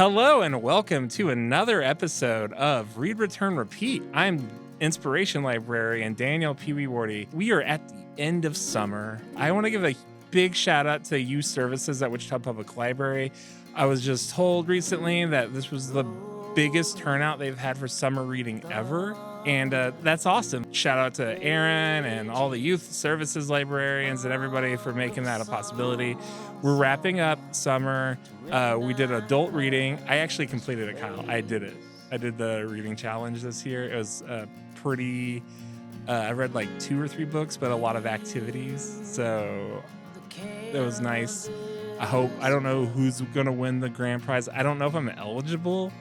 Hello and welcome to another episode of Read, Return, Repeat. I'm Inspiration Librarian Daniel Pee Wee Wardy. We are at the end of summer. I want to give a big shout out to youth services at Wichita Public Library. I was just told recently that this was the biggest turnout they've had for summer reading ever. And that's awesome. Shout out to Aaron and all the youth services librarians and everybody for making that a possibility. We're wrapping up summer. We did adult reading. I actually completed it, Kyle. I did it. I did the reading challenge this year. It was pretty, I read like 2 or 3 books, but a lot of activities. So it was nice. I don't know who's going to win the grand prize. I don't know if I'm eligible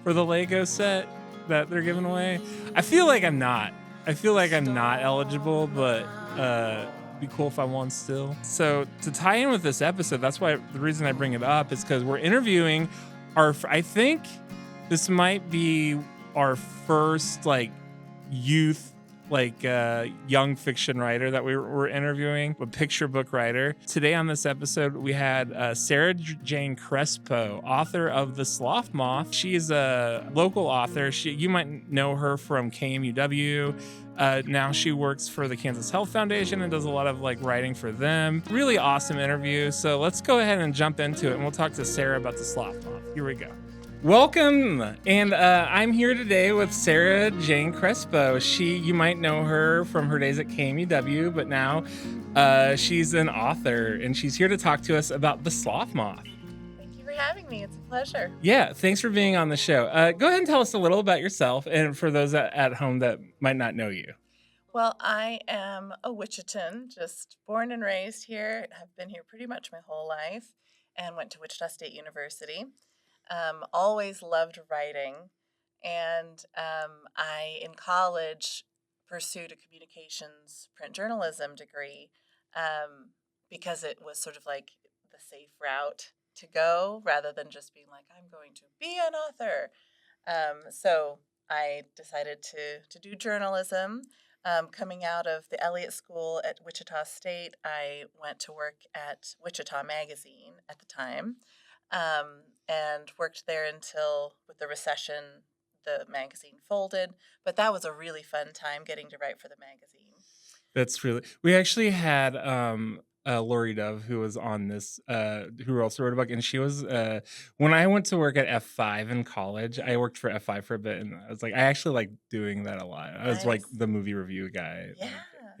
for the Lego set that they're giving away. I feel like I'm not eligible, but it'd be cool if I won still. So to tie in with this episode, that's why the reason I bring it up is because we're interviewing I think this might be our first youth young fiction writer that we're interviewing, a picture book writer. Today on this episode, we had Sarah Jane Crespo, author of The Sloth Moth. She is a local author. You might know her from KMUW. Now she works for the Kansas Health Foundation and does a lot of writing for them. Really awesome interview. So let's go ahead and jump into it, and we'll talk to Sarah about The Sloth Moth. Here we go. Welcome, and I'm here today with Sarah Jane Crespo. You might know her from her days at KMUW, but now she's an author, and she's here to talk to us about The Sloth Moth. Thank you for having me. It's a pleasure. Yeah, thanks for being on the show. Go ahead and tell us a little about yourself, and for those at home that might not know you. Well, I am a Wichitan, just born and raised here. I've been here pretty much my whole life, and went to Wichita State University. Always loved writing, and I, in college, pursued a communications print journalism degree because it was sort of like the safe route to go rather than just being like, I'm going to be an author. So I decided to do journalism. Coming out of the Elliott School at Wichita State, I went to work at Wichita Magazine at the time. And worked there until, with the recession, the magazine folded. But that was a really fun time getting to write for the magazine. We actually had Lori Dove, who was on this, who also wrote a book, and she was, when I went to work at F5 in college, I worked for F5 for a bit, and I was like, I actually like doing that a lot. I was like the movie review guy.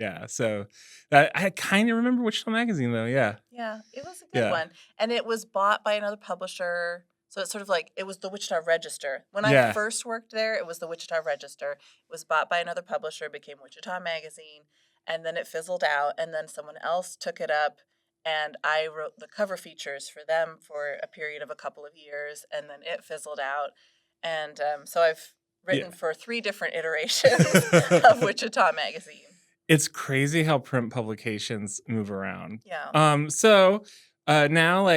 Yeah, so I kind of remember Wichita Magazine, though, yeah. Yeah, it was a good one. And it was bought by another publisher, so it's sort of like, it was the Wichita Register. When I first worked there, it was the Wichita Register. It was bought by another publisher, became Wichita Magazine, and then it fizzled out, and then someone else took it up, and I wrote the cover features for them for a period of a couple of years, and then it fizzled out. And so I've written for 3 different iterations of Wichita Magazine. It's crazy how print publications move around. Yeah. So now,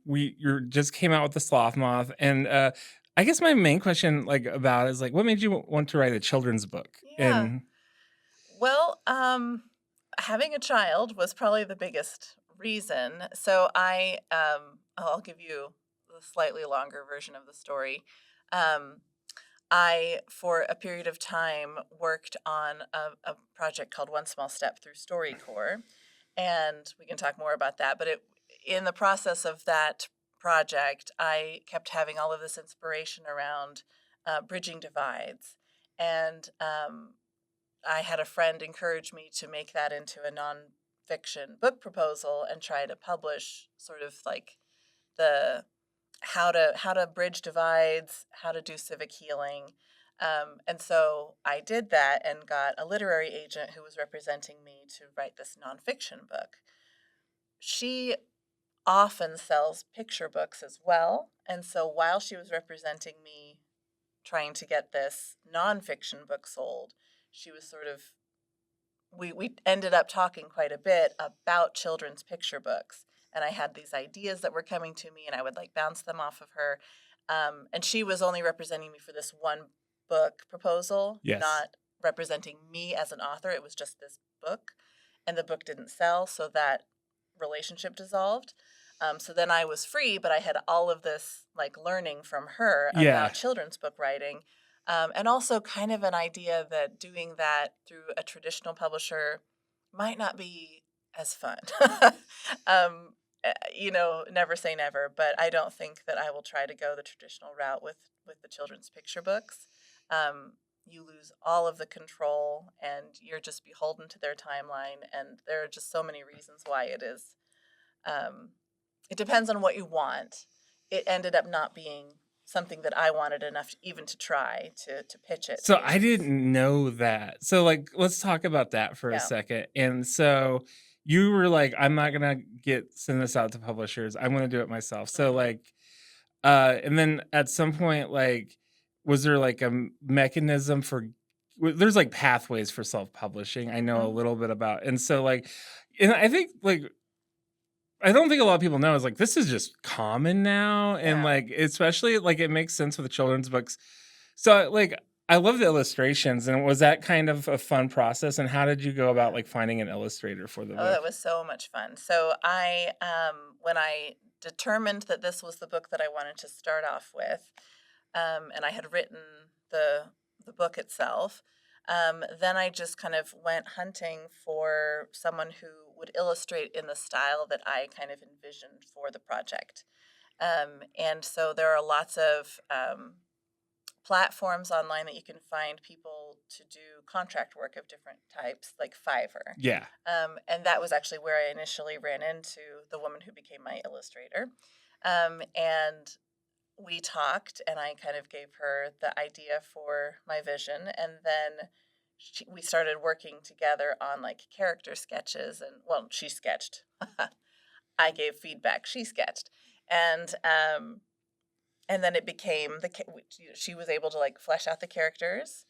you just came out with The Sloth Moth, and I guess my main question, about is what made you want to write a children's book? Yeah. Well, having a child was probably the biggest reason. So I'll give you the slightly longer version of the story. I, for a period of time, worked on a project called One Small Step Through StoryCorps, and we can talk more about that. But in the process of that project, I kept having all of this inspiration around bridging divides, and I had a friend encourage me to make that into a nonfiction book proposal and try to publish sort of the how to bridge divides, how to do civic healing. And so I did that and got a literary agent who was representing me to write this nonfiction book. She often sells picture books as well. And so while she was representing me trying to get this nonfiction book sold, she was sort of, we ended up talking quite a bit about children's picture books. And I had these ideas that were coming to me, and I would bounce them off of her. And she was only representing me for this one book proposal, not representing me as an author. It was just this book, and the book didn't sell, so that relationship dissolved. So then I was free, but I had all of this like learning from her Yeah. about children's book writing. And also kind of an idea that doing that through a traditional publisher might not be as fun. Never say never, but I don't think that I will try to go the traditional route with the children's picture books. You lose all of the control and you're just beholden to their timeline. And there are just so many reasons why it is. It depends on what you want. It ended up not being something that I wanted enough even to try to pitch it So to. I didn't know that. So like let's talk about that for a Yeah. second. And so you were like, I'm not gonna send this out to publishers. I'm gonna do it myself. So like and then at some point, like, was there like a mechanism for there's like pathways for self-publishing. I know a little bit about, and so like, and I think like I don't think a lot of people know is like this is just common now, and Yeah. like especially like it makes sense with the children's books. So like I love the illustrations, and was that kind of a fun process? And how did you go about like finding an illustrator for the Oh, book? that was so much fun. So when I determined that this was the book that I wanted to start off with, and I had written the book itself, then I just kind of went hunting for someone who would illustrate in the style that I kind of envisioned for the project. And so there are lots of platforms online that you can find people to do contract work of different types, like Fiverr. Yeah. And that was actually where I initially ran into the woman who became my illustrator. And we talked, and I kind of gave her the idea for my vision. And then we started working together on like character sketches. And well, she sketched. I gave feedback. She sketched. And then it became she was able to like flesh out the characters,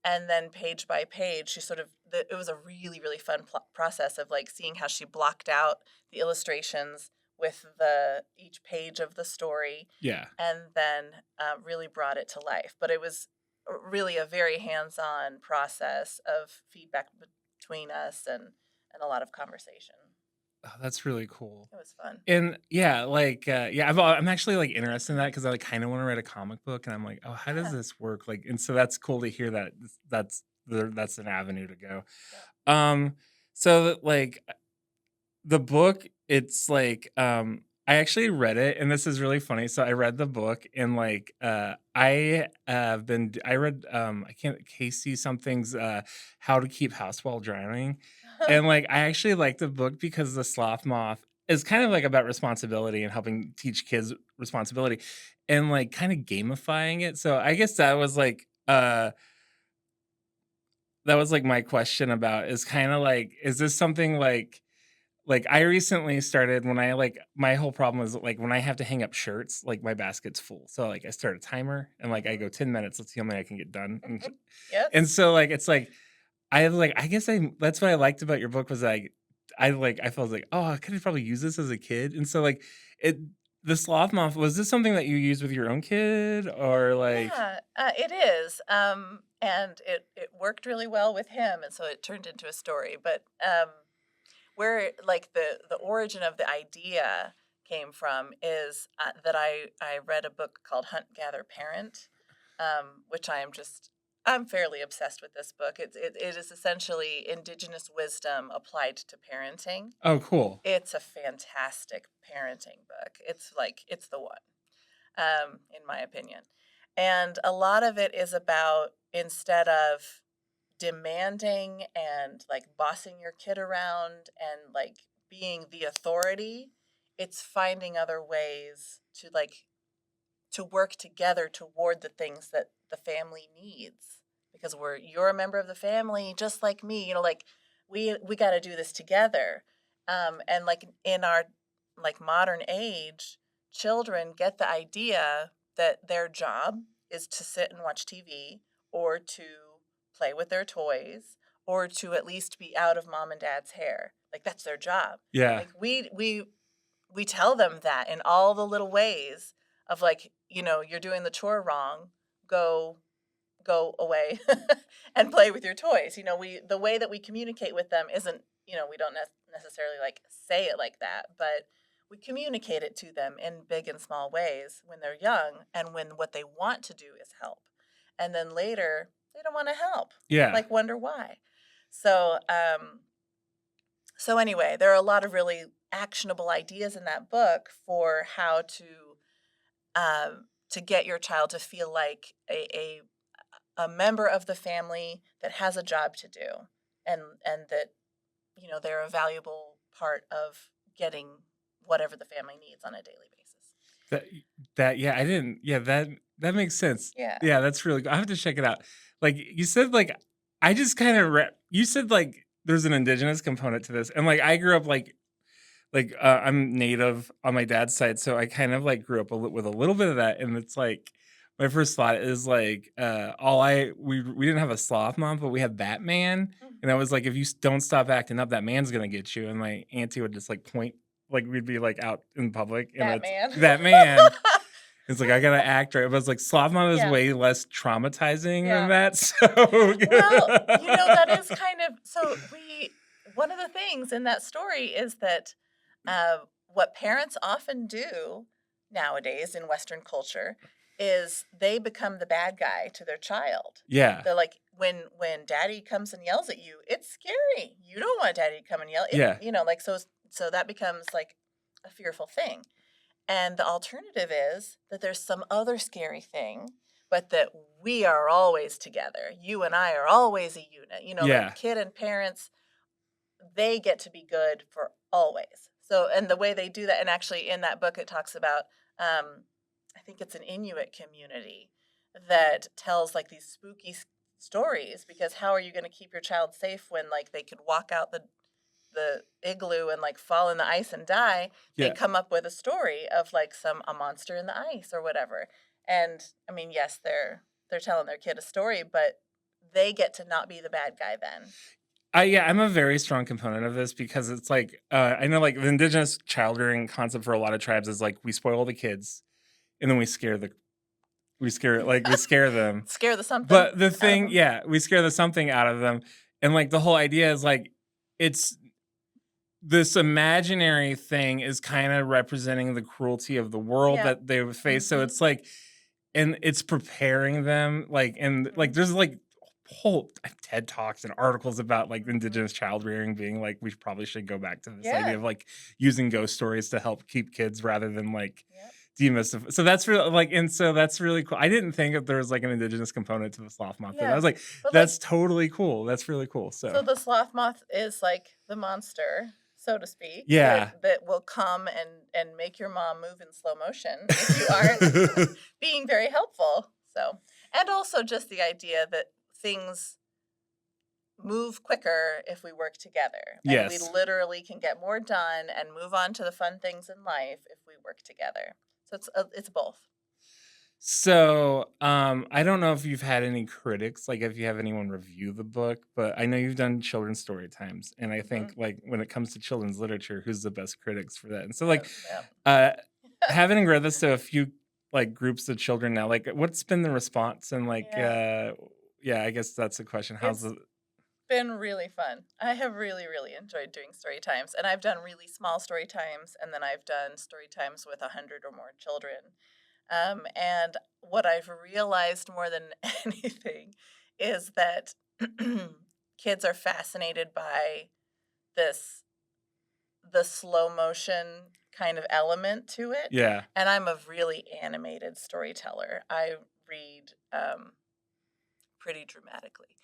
and then page by page she sort of it was a really really fun process of like seeing how she blocked out the illustrations with the each page of the story, Yeah. and then really brought it to life. But it was really a very hands-on process of feedback between us and a lot of conversation. Oh, that's really cool. It was fun. And yeah, like yeah, I'm actually like interested in that because I like kind of want to write a comic book, and I'm like, oh, how does Yeah. this work? Like, and so that's cool to hear that that's an avenue to go. Yeah. So like the book, it's like I actually read it, and this is really funny. So I read the book, and like I read I can't Casey something's How to Keep House While Drowning. And like I actually like the book because the Sloth Moth is kind of like about responsibility and helping teach kids responsibility and like kind of gamifying it. So I guess that was like my question about is kind of like, is this something like I recently started when I like my whole problem is like when I have to hang up shirts, like my basket's full. So like I start a timer and like I go 10 minutes, let's see how many I can get done. Yes. And so like it's like I guess that's what I liked about your book was like I felt like, oh, I could have probably used this as a kid. And so like it the sloth moth, was this something that you used with your own kid or like Yeah, it is. And it worked really well with him, and so it turned into a story. But where like the origin of the idea came from is that I read a book called Hunt Gather Parent, which I'm fairly obsessed with this book. It is essentially indigenous wisdom applied to parenting. oh cool. It's a fantastic parenting book. It's the one, in my opinion. And a lot of it is about instead of demanding and like bossing your kid around and like being the authority, it's finding other ways to work together toward the things that the family needs, because you're a member of the family just like me, like we got to do this together. And like in our like modern age, children get the idea that their job is to sit and watch TV, or to play with their toys, or to at least be out of mom and dad's hair. Like that's their job. Yeah. Like we tell them that in all the little ways of like, you're doing the chore wrong, go away and play with your toys. The way that we communicate with them isn't, we don't necessarily like say it like that, but we communicate it to them in big and small ways when they're young, and when what they want to do is help. And then later, they don't want to help. Yeah. Like, wonder why. So, so anyway, there are a lot of really actionable ideas in that book for how to get your child to feel like a member of the family that has a job to do, and that they're a valuable part of getting whatever the family needs on a daily basis. Yeah, I didn't. Yeah, that makes sense. Yeah. Yeah, that's really good. I have to check it out. Like you said, like I just kind of you said like there's an indigenous component to this, and like I grew up I'm native on my dad's side, so I kind of like grew up with a little bit of that, and it's like my first thought is like we didn't have a sloth mom, but we had Batman, and I was like, if you don't stop acting up, that man's gonna get you. And my auntie would just like point, like we'd be like out in public, and Batman. that man. It's like I gotta act right. But it's like Sloth Moth is way less traumatizing than that. So well, that is kind of so. One of the things in that story is that what parents often do nowadays in Western culture is they become the bad guy to their child. Yeah. They're like, when daddy comes and yells at you, it's scary. You don't want daddy to come and yell. So that becomes like a fearful thing. And the alternative is that there's some other scary thing, but that we are always together. You and I are always a unit. Like kid and parents, they get to be good for always. So, and the way they do that, and actually in that book it talks about, I think it's an Inuit community that tells like these spooky stories, because how are you going to keep your child safe when like they could walk out the igloo and like fall in the ice and die? They come up with a story of like a monster in the ice or whatever. And I mean, yes, they're telling their kid a story, but they get to not be the bad guy then. I'm a very strong component of this, because it's like I know like the indigenous child rearing concept for a lot of tribes is like we spoil the kids and then we scare them. Scare the something. But the thing, we scare the something out of them. And like the whole idea is like it's this imaginary thing is kind of representing the cruelty of the world that they face. So it's like, and it's preparing them like, and like there's like whole TED Talks and articles about like indigenous child rearing being like, we probably should go back to this idea of like using ghost stories to help keep kids rather than like demystify. So that's really like, and so that's really cool. I didn't think that there was like an indigenous component to the sloth moth. I was like, that's totally cool. That's really cool. So the sloth moth is like the monster, so to speak. Yeah. That will come and make your mom move in slow motion if you aren't being very helpful. So, and also just the idea that things move quicker if we work together. And we literally can get more done and move on to the fun things in life if we work together. So it's both. So I don't know if you've had any critics, like if you have anyone review the book, but I know you've done children's story times. And I think like when it comes to children's literature, who's the best critics for that? And so like having read this to a few like groups of children now, like what's been the response? And like I guess that's the question. How's it been really fun? I have really, really enjoyed doing story times, and I've done really small story times, and then I've done story times with 100 or more children. And what I've realized more than anything is that kids are fascinated by the slow motion kind of element to it. Yeah. And I'm a really animated storyteller. I read pretty dramatically.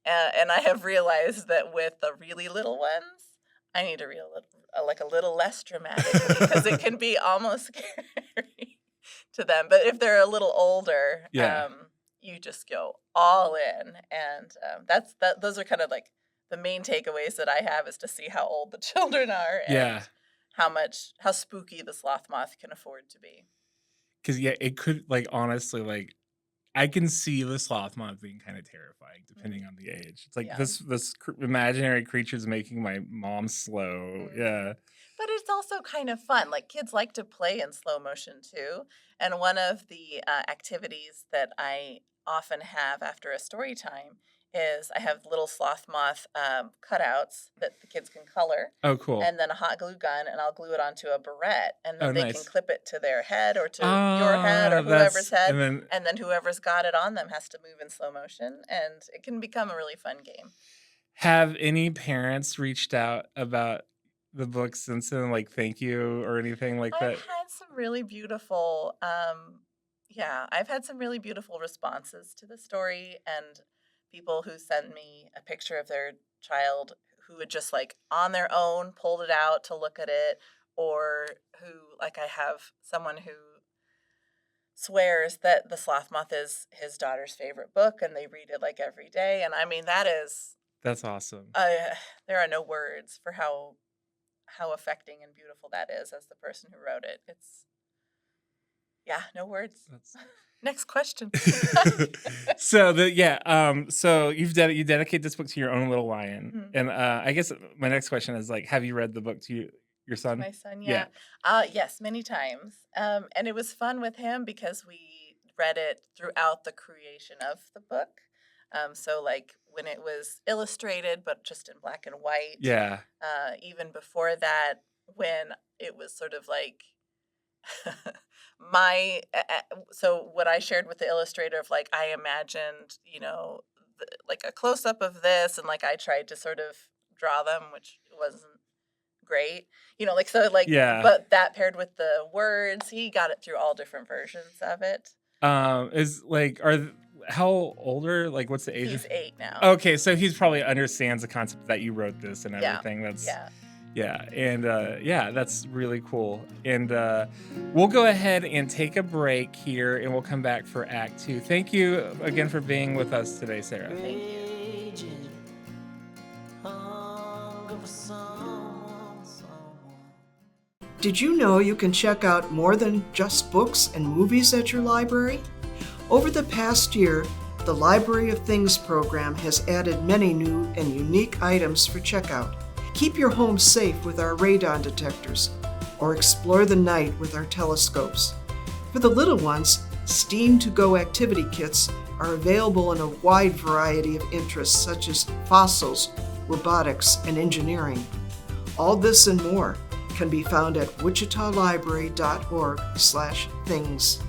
And I have realized that with the really little ones, I need to read a little less dramatically, because it can be almost scary to them. But if they're a little older, you just go all in. And those are kind of like the main takeaways that I have, is to see how old the children are and how spooky the sloth moth can afford to be. Because it could, like, honestly, like, I can see the sloth moth being kind of terrifying depending on the age. It's like this imaginary creature's making my mom slow. Yeah. But it's also kind of fun. Like, kids like to play in slow motion too. And one of the activities that I often have after a story time is I have little Sloth Moth cutouts that the kids can color. Oh, cool. And then a hot glue gun, and I'll glue it onto a barrette, and then Oh, they can nice. clip it to their head or to your head or whoever's head, and then whoever's got it on them has to move in slow motion, and it can become a really fun game. have any parents reached out about the book since then, like thank you or anything like I've that? had some really beautiful, I've had some really beautiful responses to the story, and people who send me a picture of their child who had just like on their own pulled it out to look at it, or who, like, I have someone who swears that The Sloth Moth is his daughter's favorite book, and they read it like every day. And I mean, that is, That's awesome. there are no words for how affecting and beautiful that is as the person who wrote it. It's, yeah, no words. Next question. So you dedicate this book to your own little lion. And I guess my next question is like, have you read the book to your son? My son, yeah. Yes, many times. And it was fun with him because we read it throughout the creation of the book. So like when it was illustrated, but just in black and white. Yeah. Even before that, when it was sort of like so what I shared with the illustrator of like, I imagined, like a close up of this, and like I tried to sort of draw them, which wasn't great, Yeah. but that paired with the words, he got it through all different versions of it. How older? Like, what's the age? He's 8 now. Okay, so he's probably understands the concept that you wrote this and everything. And that's really cool. And we'll go ahead and take a break here, and we'll come back for Act 2. Thank you again for being with us today, Sarah. Thank you. Did you know you can check out more than just books and movies at your library? Over the past year, the Library of Things program has added many new and unique items for checkout. Keep your home safe with our radon detectors, or explore the night with our telescopes. For the little ones, STEAM to Go activity kits are available in a wide variety of interests such as fossils, robotics, and engineering. All this and more can be found at wichitalibrary.org/things.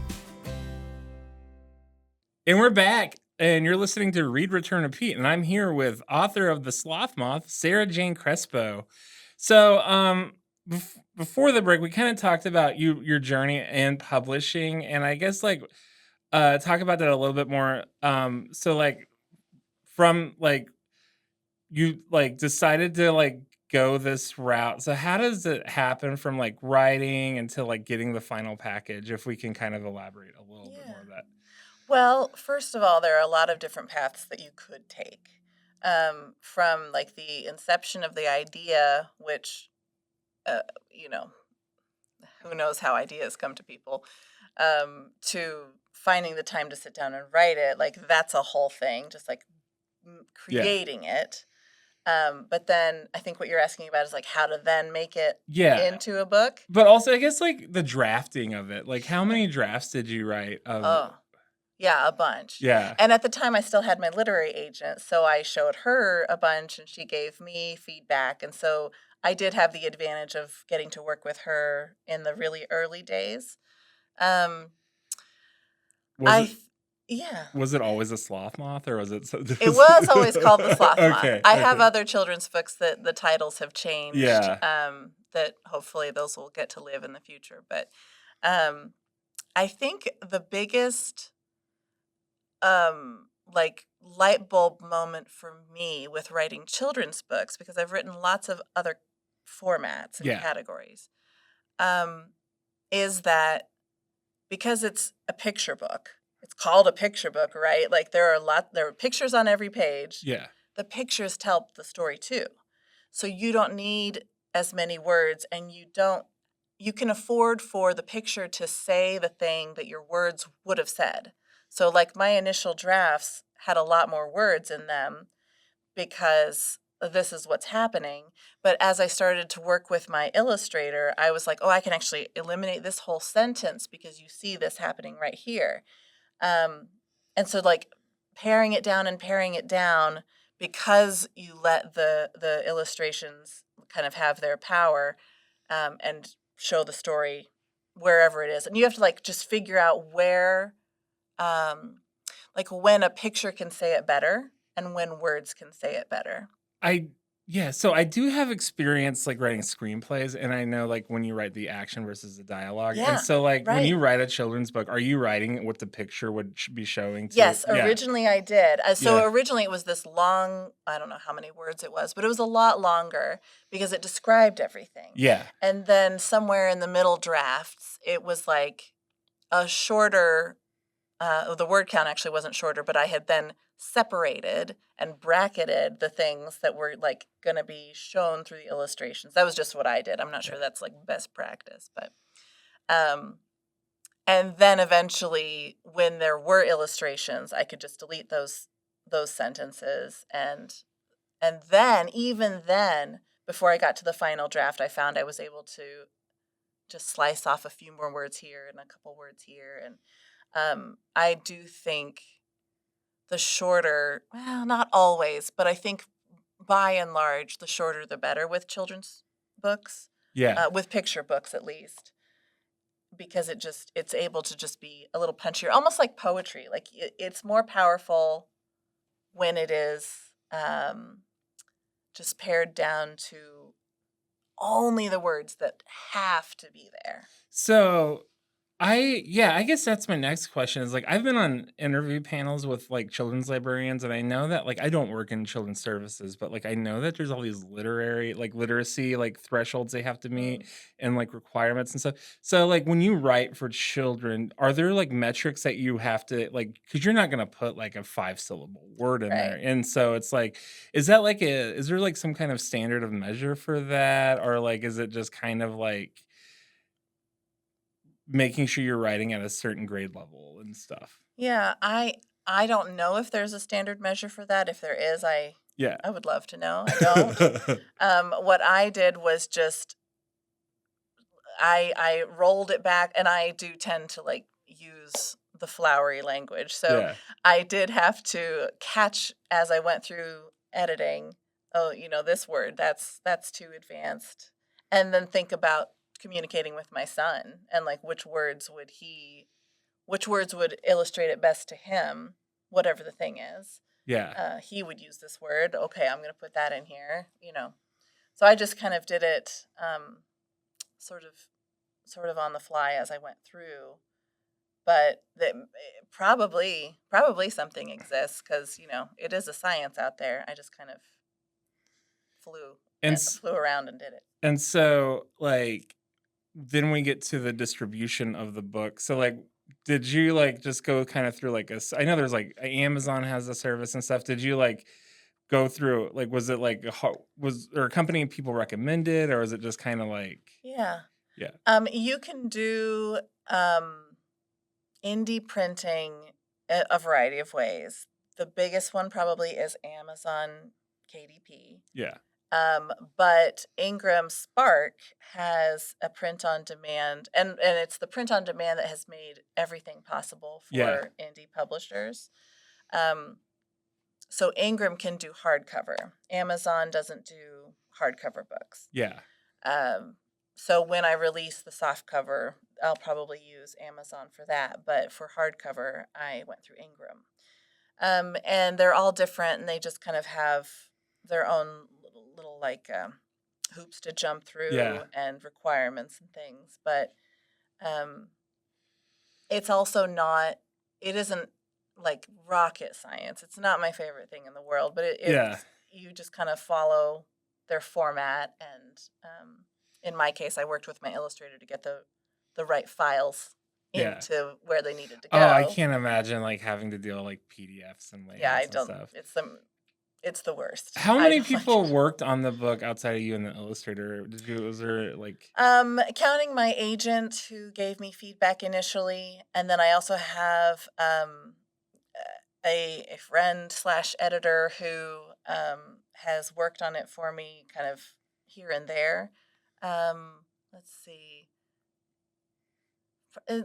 And we're back, and you're listening to Read, Return, Repeat, and I'm here with author of The Sloth Moth, Sarah Jane Crespo. So, before the break, we kind of talked about your journey in publishing, and I guess talk about that a little bit more. From you decided to go this route. So how does it happen from writing until getting the final package? If we can kind of elaborate a little bit more of that. Well, first of all, there are a lot of different paths that you could take. From the inception of the idea, which, who knows how ideas come to people, to finding the time to sit down and write it. That's a whole thing, just creating it. But then I think what you're asking about is how to then make it into a book. But also, I guess the drafting of it. How many drafts did you write of Yeah, a bunch. Yeah. And at the time, I still had my literary agent, so I showed her a bunch, and she gave me feedback. And so I did have the advantage of getting to work with her in the really early days. Was it always a Sloth Moth, or was it? It was always called The Sloth Moth. Okay, I have other children's books that the titles have changed. Yeah. That hopefully those will get to live in the future. But I think the biggest light bulb moment for me with writing children's books, because I've written lots of other formats and categories, is that because it's a picture book, it's called a picture book, right? There are pictures on every page. Yeah. The pictures tell the story too. So you don't need as many words, and you can afford for the picture to say the thing that your words would have said. So my initial drafts had a lot more words in them because this is what's happening. But as I started to work with my illustrator, I was I can actually eliminate this whole sentence because you see this happening right here. And so paring it down because you let the illustrations kind of have their power, and show the story wherever it is. And you have to like just figure out where, like when a picture can say it better and when words can say it better. So I do have experience like writing screenplays, and I know like when you write the action versus the dialogue. And Yeah, so like when right. you write a children's book, are you writing what the picture would be showing to? Yes, Yeah. originally I did. So Yeah. originally it was this long, I don't know how many words it was, but it was a lot longer because it described everything. Yeah. And then somewhere in the middle drafts, it was like a shorter, the word count actually wasn't shorter, but I had then separated and bracketed the things that were like going to be shown through the illustrations. That was just what I did. I'm not sure that's like best practice, but and then eventually when there were illustrations, I could just delete those sentences, and then even then before I got to the final draft, I found I was able to just slice off a few more words here and a couple words here. And I do think the shorter, well, not always, but I think by and large, the shorter the better with children's books, Yeah. with picture books at least, because it's able to just be a little punchier, almost like poetry. Like it's more powerful when it is just pared down to only the words that have to be there. So I guess that's my next question is like I've been on interview panels with like children's librarians, and I know that like I don't work in children's services, but like I know that there's all these literacy like thresholds they have to meet and like requirements and stuff. So like when you write for children, are there like metrics that you have to like, because you're not gonna put like a 5-syllable word in there. Right. And so it's like, is there like some kind of standard of measure for that? Or like is it just kind of like making sure you're writing at a certain grade level and stuff? Yeah, I don't know if there's a standard measure for that. If there is, Yeah. I would love to know. I don't. What I did was just I rolled it back, and I do tend to like use the flowery language. So Yeah. I did have to catch as I went through editing, oh, this word, that's too advanced. And then think about communicating with my son and like which words would illustrate it best to him, whatever the thing is. Yeah. He would use this word. Okay, I'm going to put that in here, So I just kind of did it sort of on the fly as I went through. But probably something exists because, it is a science out there. I just kind of flew around and did it. And so like then we get to the distribution of the book. So like did you like just go kind of through like I know there's like Amazon has a service and stuff. Did you like go through like was it like was there a company people recommended, or is it just kind of like Yeah. You can do indie printing a variety of ways. The biggest one probably is Amazon KDP. Yeah. But Ingram Spark has a print on demand, and it's the print on demand that has made everything possible for indie publishers. So Ingram can do hardcover. Amazon doesn't do hardcover books. Yeah. So when I release the softcover, I'll probably use Amazon for that. But for hardcover, I went through Ingram. And they're all different, and they just kind of have their own little like hoops to jump through and requirements and things. But it's also it isn't like rocket science. It's not my favorite thing in the world, but you just kind of follow their format. And in my case, I worked with my illustrator to get the right files into where they needed to go. Oh, I can't imagine like having to deal with like PDFs and layouts and stuff. It's the worst. How many people worked on the book outside of you and the illustrator? Was there like counting my agent who gave me feedback initially, and then I also have a friend / editor who has worked on it for me kind of here and there. Let's see.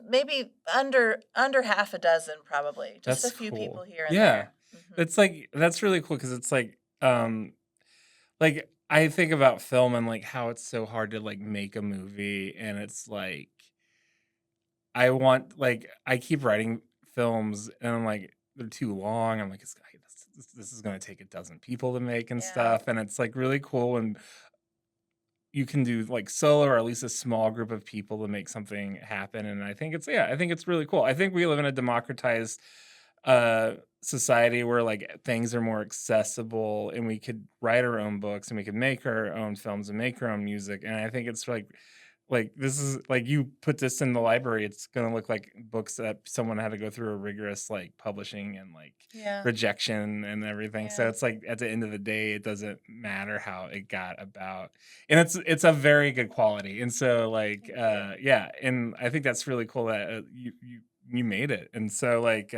Maybe under half a dozen, probably. Just That's a few cool. people here and there. It's like that's really cool because it's like I think about film and like how it's so hard to like make a movie, and it's like I keep writing films and I'm like they're too long. I'm like this is going to take a dozen people to make and Yeah. stuff, and it's like really cool when you can do like solo or at least a small group of people to make something happen. And I think it's really cool. I think we live in a democratized society where like things are more accessible and we could write our own books and we could make our own films and make our own music. And I think it's like this is like you put this in the library, it's gonna look like books that someone had to go through a rigorous like publishing and like Yeah. rejection and everything. So Yeah. it's like at the end of the day, it doesn't matter how it got about, and it's a very good quality. And so like yeah, and I think that's really cool that you made it. And so like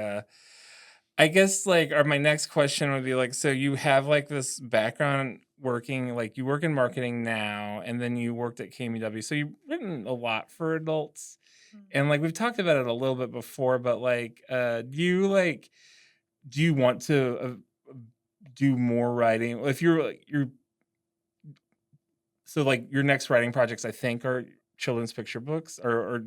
I guess like or my next question would be like, so you have like this background working, like you work in marketing now, and then you worked at KMW. So you've written a lot for adults. And like we've talked about it a little bit before, but like do you want to do more writing? If you're so like your next writing projects, I think, are children's picture books, or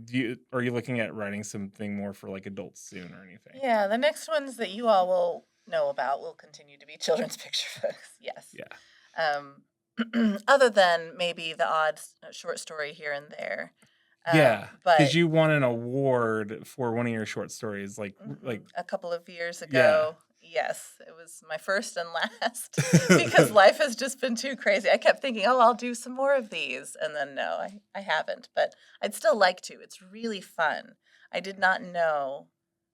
are you looking at writing something more for like adults soon or anything? Yeah, the next ones that you all will know about will continue to be children's picture books. Yes. Yeah. Other than maybe the odd short story here and there. Yeah, But because you won an award for one of your short stories, like a couple of years yeah. ago, yes, it was my first and last because life has just been too crazy. I kept thinking, oh, I'll do some more of these. And then no, I haven't, but I'd still like to. It's really fun. I did not know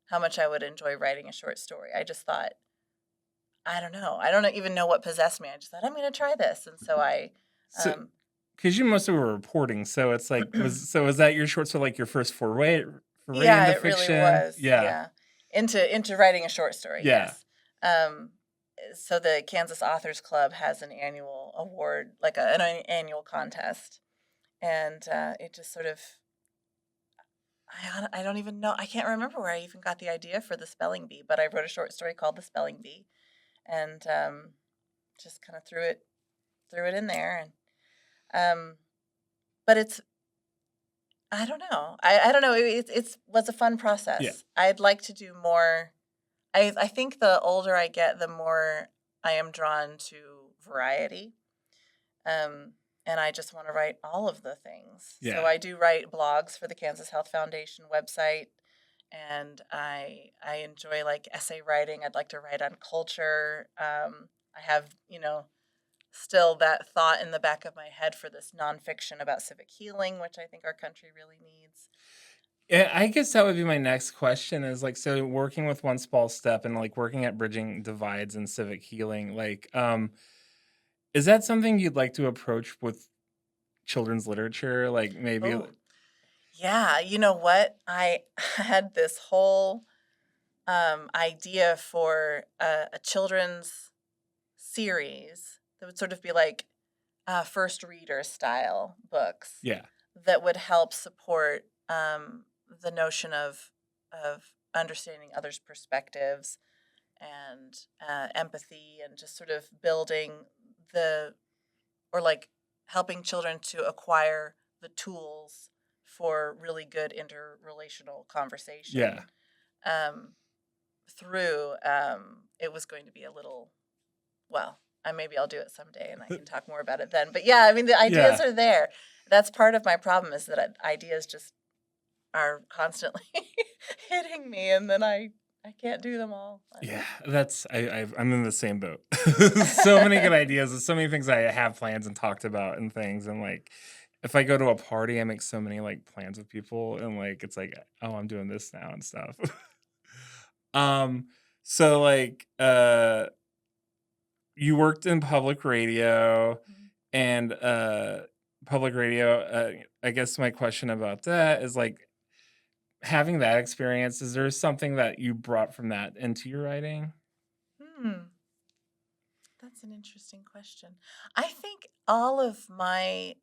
how much I would enjoy writing a short story. I just thought, I don't know. I don't even know what possessed me. I just thought, I'm going to try this. And so I, So, because you mostly were reporting, so it's like was that your short story, like your first foray yeah, into it really fiction? was. Yeah. Yeah. Into writing a short story. Yeah. Yes. So the Kansas Authors Club has an annual award, like an annual contest. And it just sort of, I don't even know. I can't remember where I even got the idea for the spelling bee, but I wrote a short story called The Spelling Bee and just kind of threw it in there. And but it's, I don't know. I don't know. It was a fun process. Yeah. I'd like to do more. I think the older I get, the more I am drawn to variety. And I just want to write all of the things. Yeah. So I do write blogs for the Kansas Health Foundation website, and I enjoy like essay writing. I'd like to write on culture. I have, still that thought in the back of my head for this nonfiction about civic healing, which I think our country really needs. Yeah, I guess that would be my next question is like, so working with One Small Step and like working at bridging divides and civic healing, like, is that something you'd like to approach with children's literature? Like maybe, Oh, yeah. You know what? I had this whole idea for a children's series that would sort of be like first reader style books yeah, that would help support the notion of understanding others' perspectives and empathy and just sort of building or like helping children to acquire the tools for really good interrelational conversation. yeah. Through it was going to be a little, well, maybe I'll do it someday and I can talk more about it then. But yeah, I mean, the ideas are there. That's part of my problem is that ideas just are constantly hitting me and then I can't do them all. Yeah, I'm in the same boat. So many good ideas and so many things I have plans and talked about and things. And like, if I go to a party, I make so many like plans with people and like, it's like, oh, I'm doing this now and stuff. So like, you worked in public radio and, public radio, I guess my question about that is like, having that experience, is there something that you brought from that into your writing? That's an interesting question. I think all of my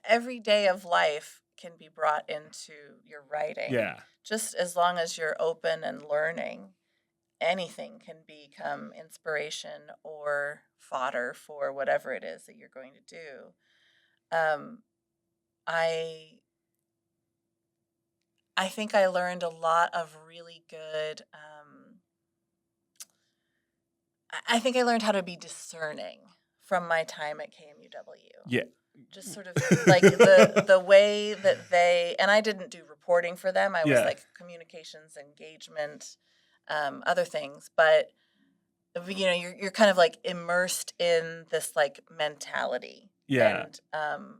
every day of life can be brought into your writing. Yeah. Just as long as you're open and learning, anything can become inspiration or fodder for whatever it is that you're going to do. I I think I learned a lot of really good. I think I learned how to be discerning from my time at KMUW. Yeah. Just sort of like the way that they, and I didn't do reporting for them. I was Yeah. like communications, engagement, other things. But you're kind of like immersed in this like mentality. Yeah. And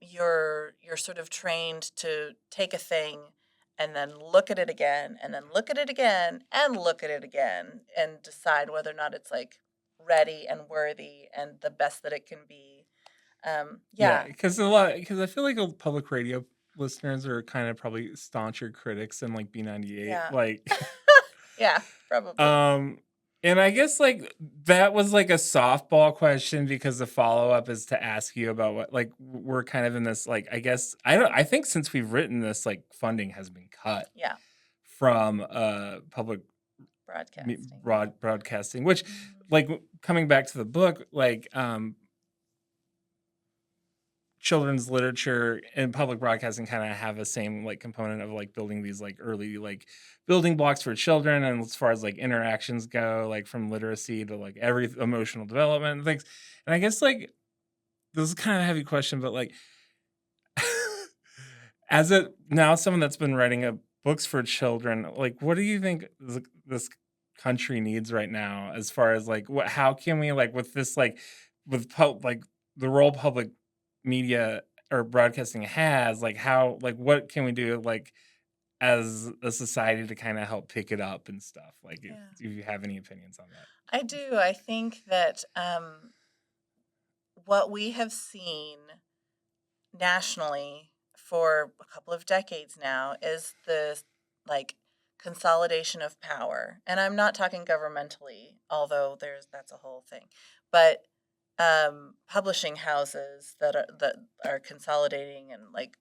you're sort of trained to take a thing and then look at it again and then look at it again and look at it again and decide whether or not it's like ready and worthy and the best that it can be. Yeah. Because I feel like public radio listeners are kind of probably stauncher critics than like B98. Yeah. Like, Yeah, probably. and I guess like that was like a softball question because the follow up is to ask you about what like we're kind of in this like I think since we've written this like funding has been cut Yeah. from public Broadcasting. broadcasting, which like coming back to the book, like children's literature and public broadcasting kind of have the same like component of like building these like early like building blocks for children, and as far as like interactions go, like from literacy to like every emotional development and things. And I guess like this is kind of a heavy question, but like as a now someone that's been writing books for children, like what do you think this country needs right now as far as like how can we like with this like with like the role public media or broadcasting has, like how like what can we do like as a society to kind of help pick it up and stuff, like if you have any opinions on that? I do. I think that what we have seen nationally for a couple of decades now is the like consolidation of power. And I'm not talking governmentally, although that's a whole thing. But publishing houses that are consolidating and like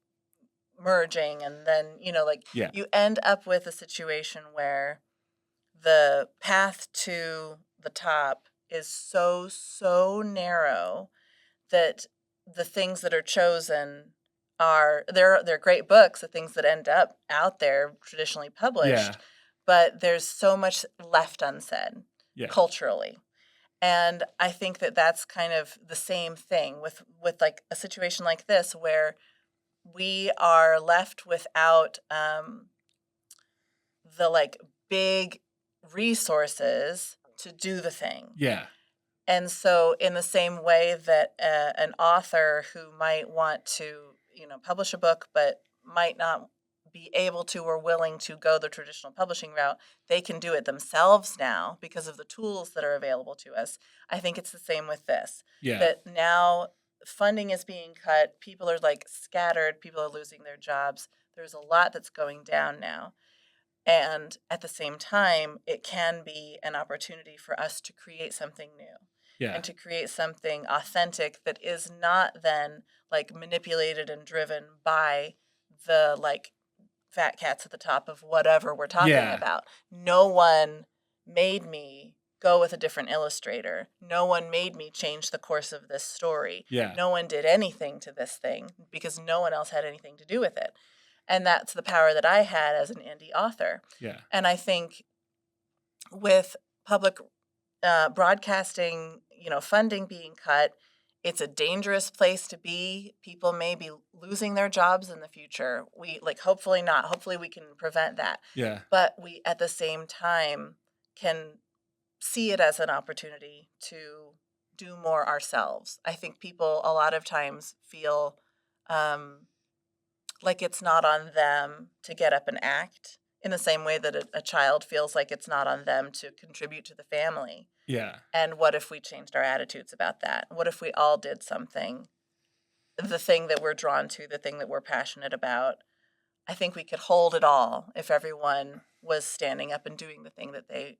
merging, and then you end up with a situation where the path to the top is so narrow that the things that are chosen are they're great books, the things that end up out there traditionally published, but there's so much left unsaid culturally. And I think that that's kind of the same thing with like a situation like this where we are left without the like big resources to do the thing. Yeah. And so in the same way that an author who might want to, publish a book but might not be able to or willing to go the traditional publishing route, they can do it themselves now because of the tools that are available to us. I think it's the same with this. Yeah. That now funding is being cut, people are like scattered, people are losing their jobs. There's a lot that's going down now. And at the same time, it can be an opportunity for us to create something new. Yeah. And to create something authentic that is not then like manipulated and driven by the like fat cats at the top of whatever we're talking about. No one made me go with a different illustrator. No one made me change the course of this story. Yeah. No one did anything to this thing because no one else had anything to do with it. And that's the power that I had as an indie author. Yeah. And I think with public broadcasting, funding being cut, it's a dangerous place to be. People may be losing their jobs in the future. We hopefully not. Hopefully we can prevent that. Yeah. But we at the same time can see it as an opportunity to do more ourselves. I think people a lot of times feel like it's not on them to get up and act in the same way that a child feels like it's not on them to contribute to the family. Yeah. And what if we changed our attitudes about that? What if we all did something, the thing that we're drawn to, the thing that we're passionate about? I think we could hold it all if everyone was standing up and doing the thing that they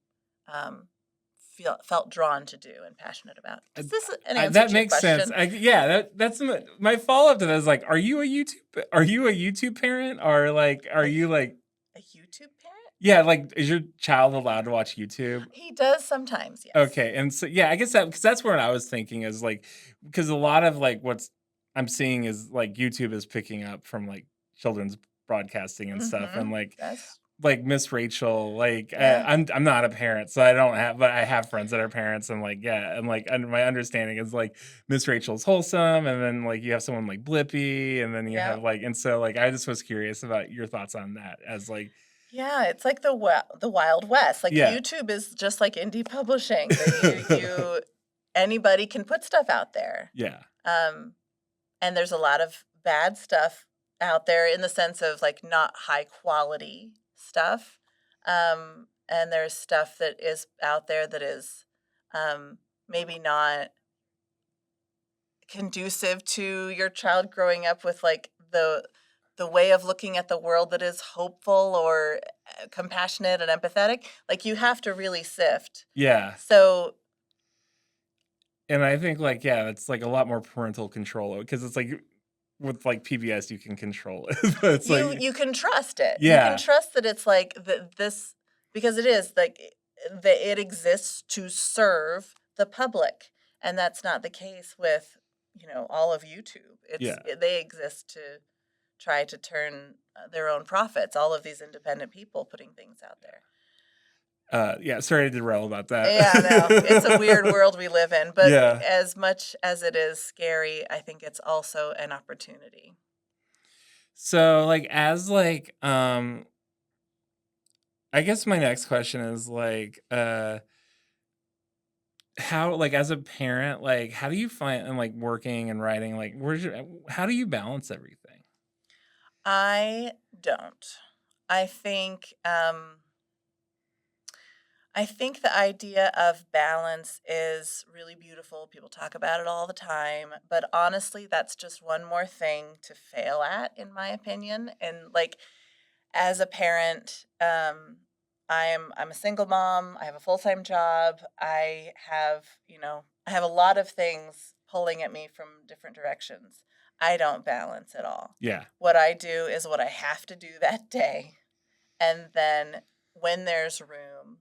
felt drawn to do and passionate about. Is this an answer that to your makes question? sense. That's my follow up to that is like, are you a YouTube parent, or like, are you like a YouTube parent? Yeah, like, is your child allowed to watch YouTube? He does sometimes, yes. Okay, and so I guess because that's what I was thinking is like, because a lot of like what's I'm seeing is like YouTube is picking up from like children's broadcasting and stuff, and like Miss Rachel, like I'm not a parent, so I don't have, but I have friends that are parents, and like and my understanding is like Miss Rachel's wholesome, and then like you have someone like Blippi, and then you have like, and so like I just was curious about your thoughts on that as like. Yeah, it's like the Wild West. Like YouTube is just like indie publishing. Anybody can put stuff out there. Yeah. And there's a lot of bad stuff out there in the sense of like not high quality stuff. And there's stuff that is out there that is maybe not conducive to your child growing up with like the way of looking at the world that is hopeful or compassionate and empathetic. Like you have to really sift. Yeah. So. And I think like, it's like a lot more parental control, because it's like with like PBS, you can control it. It's you can trust it. Yeah. You can trust that it's like this, because it is like that it exists to serve the public. And that's not the case with, all of YouTube. They exist to try to turn their own profits, all of these independent people putting things out there. Sorry to derail about that. Yeah, no, it's a weird world we live in, but as much as it is scary, I think it's also an opportunity. So like, as like, I guess my next question is like, how, like, as a parent, like, how do you find, and like working and writing, like, how do you balance everything? I don't. I think the idea of balance is really beautiful. People talk about it all the time, but honestly, that's just one more thing to fail at, in my opinion. And like, as a parent, I'm a single mom. I have a full-time job. I have a lot of things pulling at me from different directions. I don't balance at all. Yeah. What I do is what I have to do that day. And then when there's room,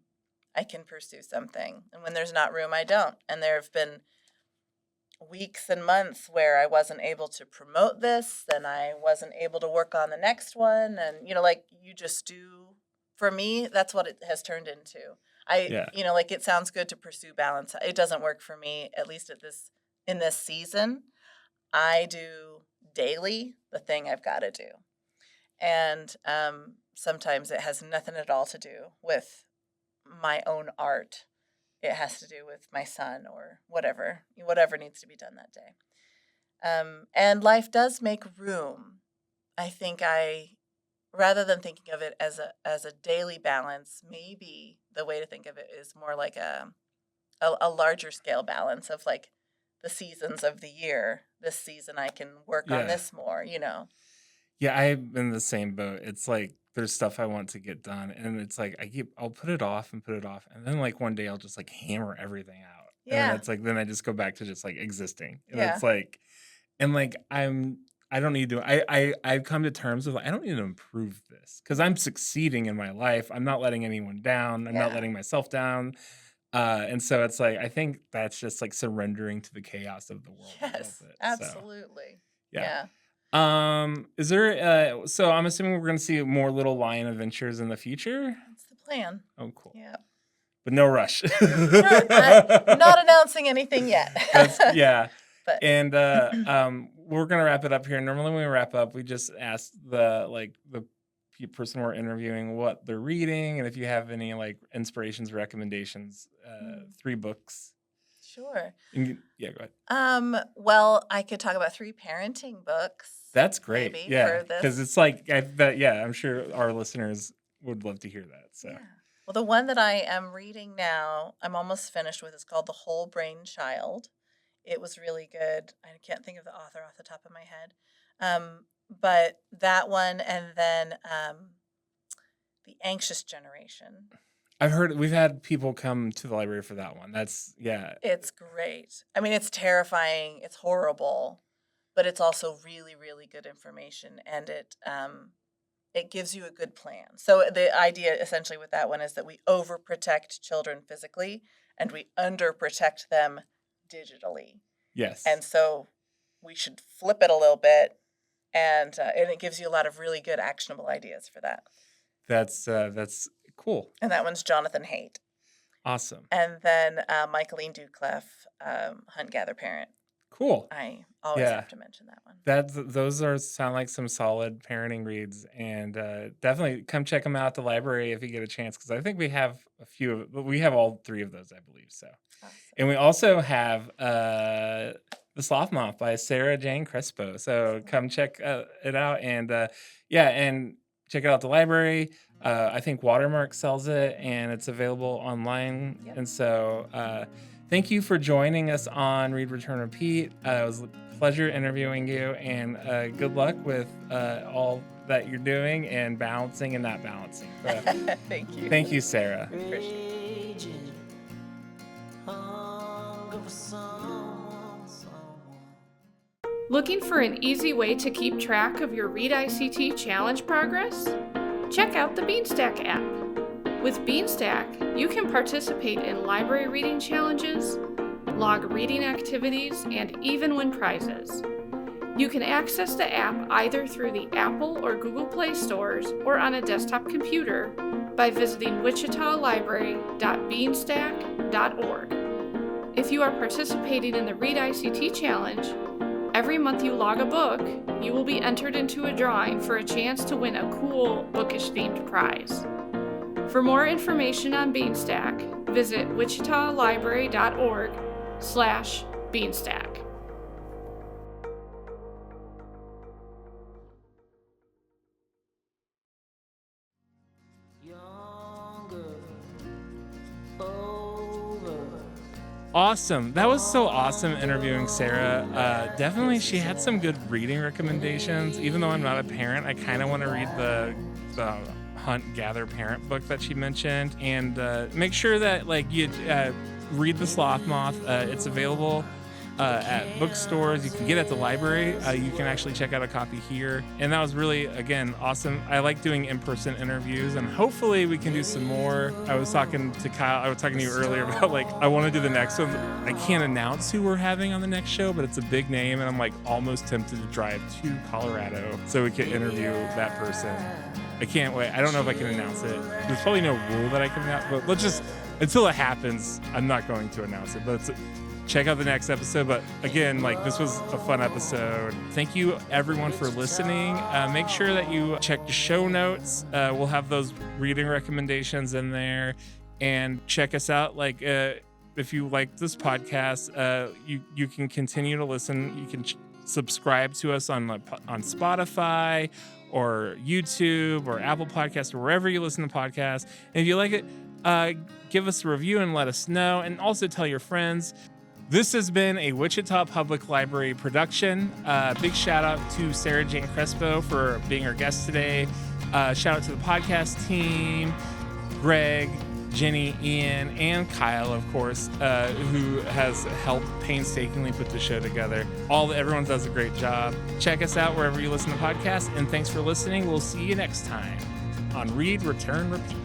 I can pursue something. And when there's not room, I don't. And there have been weeks and months where I wasn't able to promote this, and I wasn't able to work on the next one. And, like you just do, for me, that's what it has turned into. Like it sounds good to pursue balance. It doesn't work for me, at least in this season. I do daily the thing I've got to do. And sometimes it has nothing at all to do with my own art. It has to do with my son or whatever needs to be done that day. And life does make room. I think rather than thinking of it as a daily balance, maybe the way to think of it is more like a larger scale balance of like the seasons of the year. This season I can work on this more, Yeah, I'm in the same boat. It's like there's stuff I want to get done, and it's like I'll put it off, and then like one day I'll just like hammer everything out. Yeah. And it's like then I just go back to just like existing. And it's like, and like I don't need to. I've come to terms with I don't need to improve this because I'm succeeding in my life. I'm not letting anyone down. I'm not letting myself down. And so it's like I think that's just like surrendering to the chaos of the world. Yes, a little bit, absolutely. So, yeah. Is there so I'm assuming we're gonna see more Little Lion adventures in the future? That's the plan. Oh, cool. Yeah. But no rush. I'm not announcing anything yet. But. And we're gonna wrap it up here. Normally when we wrap up, we just ask the person we're interviewing what they're reading, and if you have any like inspirations, recommendations, 3 books. Sure. Go ahead. Well, I could talk about 3 parenting books. That's great. Maybe, yeah, because it's like I'm sure our listeners would love to hear that. So. Yeah. Well, the one that I am reading now, I'm almost finished with, is called The Whole Brain Child. It was really good. I can't think of the author off the top of my head. But that one, and then The Anxious Generation. I've heard we've had people come to the library for that one. That's It's great. I mean, it's terrifying. It's horrible, but it's also really, really good information, and it gives you a good plan. So the idea essentially with that one is that we overprotect children physically and we underprotect them digitally. Yes. And so we should flip it a little bit, and it gives you a lot of really good actionable ideas for that. That's cool. And that one's Jonathan Haidt. Awesome. And then Michaeline Ducliffe, Hunt Gather Parent. Cool. I always have to mention that one. Those sound like some solid parenting reads, and definitely come check them out at the library if you get a chance, because I think we have we have all 3 of those, I believe. So, Awesome. And we also have The Sloth Moth by Sarah Jane Crespo. So come check it out, and and check it out at the library. I think Watermark sells it, and it's available online. Yep. And so thank you for joining us on Read, Return, Repeat. It was a pleasure interviewing you, and good luck with all that you're doing and balancing and not balancing. Thank you. Thank you, Sarah. Appreciate it. Looking for an easy way to keep track of your Read ICT challenge progress? Check out the Beanstack app. With Beanstack, you can participate in library reading challenges, log reading activities, and even win prizes. You can access the app either through the Apple or Google Play stores or on a desktop computer by visiting wichitalibrary.beanstack.org. If you are participating in the Read ICT challenge, every month you log a book, you will be entered into a drawing for a chance to win a cool bookish-themed prize. For more information on Beanstack, visit wichitalibrary.org/Beanstack. Awesome. That was so awesome interviewing Sarah. Definitely she had some good reading recommendations. Even though I'm not a parent, I kind of want to read the Hunt Gather Parent book that she mentioned, and make sure that you read The Sloth Moth. It's available at bookstores. You can get it at the library. You can actually check out a copy here. And that was really, again, awesome. I like doing in-person interviews, and hopefully we can do some more. I was talking to Kyle. I was talking to you earlier about I want to do the next one. I can't announce who we're having on the next show, but it's a big name, and I'm almost tempted to drive to Colorado so we can interview that person. I can't wait. I don't know if I can announce it. There's probably no rule that I can announce, but let's just, until it happens, I'm not going to announce it. But check out the next episode. But again, this was a fun episode. Thank you everyone for listening. Make sure that you check the show notes. We'll have those reading recommendations in there, and check us out. If you like this podcast, you can continue to listen. You can subscribe to us on Spotify or YouTube or Apple Podcasts or wherever you listen to podcasts. And if you like it, give us a review and let us know, and also tell your friends. This has been a Wichita Public Library production. Big shout out to Sarah Jane Crespo for being our guest today. Shout out to the podcast team, Greg, Jenny, Ian, and Kyle, of course, who has helped painstakingly put the show together. Everyone does a great job. Check us out wherever you listen to podcasts, and thanks for listening. We'll see you next time on Read, Return, Repeat.